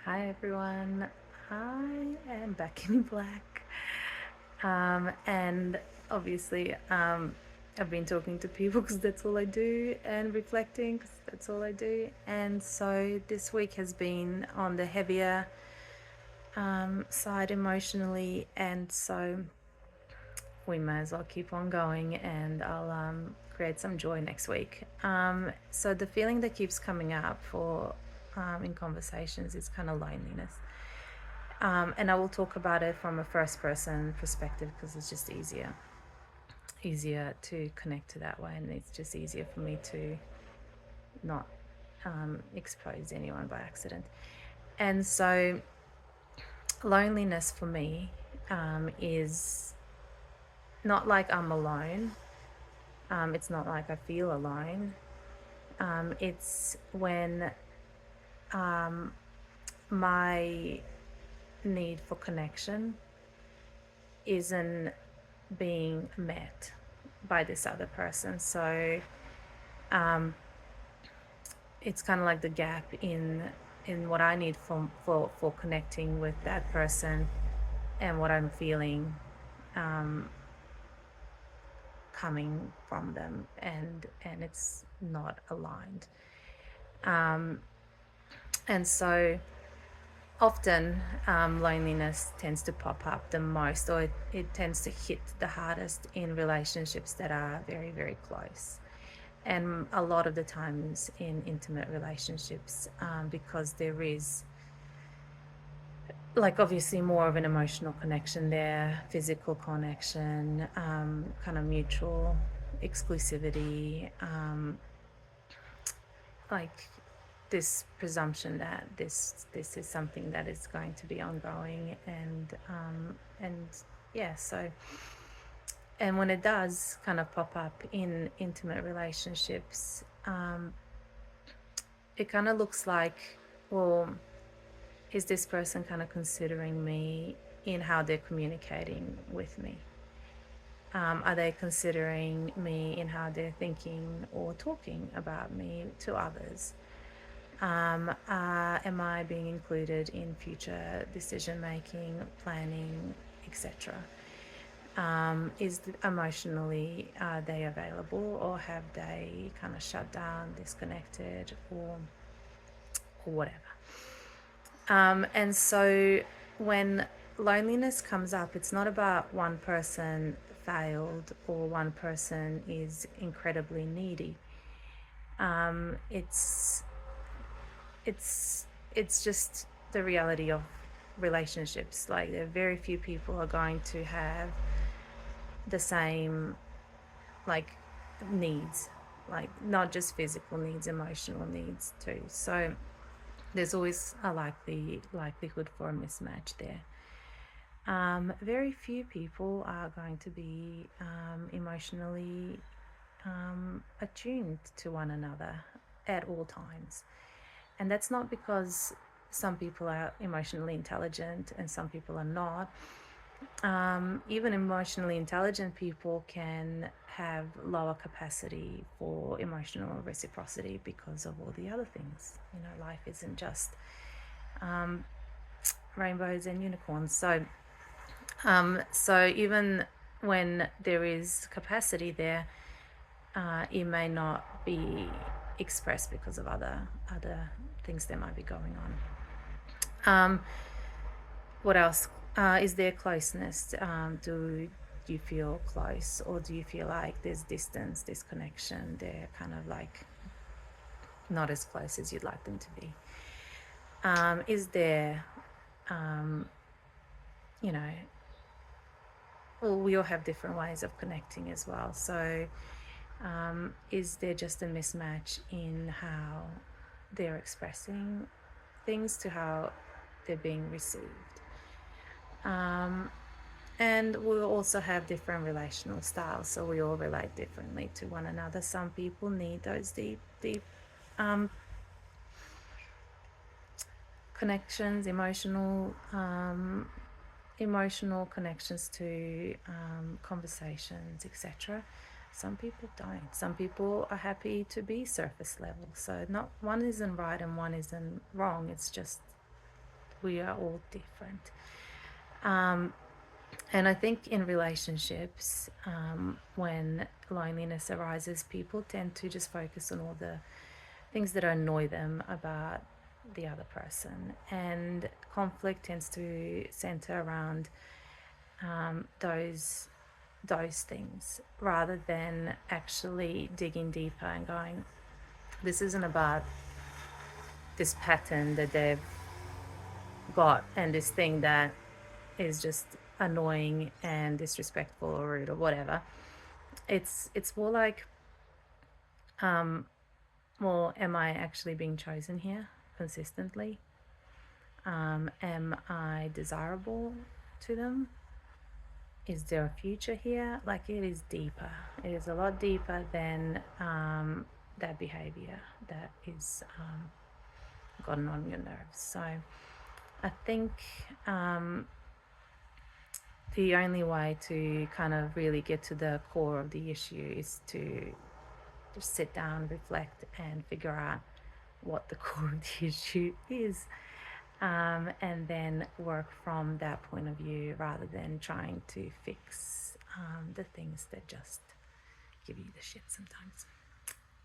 Hi everyone, I am back in black. And obviously, I've been talking to people because that's all I do, and reflecting because that's all I do. And so this week has been on the heavier side emotionally, and so we may as well keep on going, and I'll create some joy next week. So the feeling that keeps coming up for in conversations is kind of loneliness. And I will talk about it from a first person perspective because it's just easier to connect to that way, and it's just easier for me to not expose anyone by accident. And so loneliness for me is not like I'm alone. It's not like I feel alone. It's when my need for connection isn't being met by this other person. So it's kind of like the gap in what I need for connecting with that person and what I'm feeling coming from them, and it's not aligned. And so often loneliness tends to pop up the most, or it tends to hit the hardest in relationships that are very, very close. And a lot of the times in intimate relationships, because there is, like, obviously more of an emotional connection there, physical connection, kind of mutual exclusivity, like this presumption that this is something that is going to be ongoing, and yeah. So, and when it does kind of pop up in intimate relationships, it kind of looks like, well, is this person kind of considering me in how they're communicating with me? Are they considering me in how they're thinking or talking about me to others? Am I being included in future decision making, planning, etc.? Is emotionally, are they available, or have they kind of shut down, disconnected, or whatever? And so when loneliness comes up, it's not about one person failed or one person is incredibly needy. It's it's it's just the reality of relationships. Like, there are very few people are going to have the same, like, needs, like not just physical needs, emotional needs too. So there's always a likelihood for a mismatch there. Very few people are going to be emotionally attuned to one another at all times. And that's not because some people are emotionally intelligent and some people are not. Even emotionally intelligent people can have lower capacity for emotional reciprocity because of all the other things. Life isn't just rainbows and unicorns. So even when there is capacity there, it may not be expressed because of other things that might be going on. What else? Is there closeness? Do you feel close, or do you feel like there's distance, disconnection? They're kind of like not as close as you'd like them to be. Is there, you know, well, we all have different ways of connecting as well. So, is there just a mismatch in how they're expressing things to how they're being received? And we'll also have different relational styles, so we all relate differently to one another. Some people need those deep connections, emotional connections to conversations, etc. Some people don't. Some people are happy to be surface level. So not one isn't right and one isn't wrong. It's just We are all different. And I think in relationships, when loneliness arises, people tend to just focus on all the things that annoy them about the other person. And conflict tends to center around those things rather than actually digging deeper and going, this isn't about this pattern that they've got and this thing that is just annoying and disrespectful or rude or whatever. It's more like, well, am I actually being chosen here consistently? Am I desirable to them? Is there a future here? Like, it is deeper. It is a lot deeper than that behavior that is gotten on your nerves. So I think the only way to kind of really get to the core of the issue is to just sit down, reflect, and figure out what the core of the issue is. And then work from that point of view rather than trying to fix the things that just give you the shit sometimes.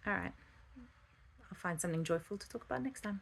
All right, I'll find something joyful to talk about next time.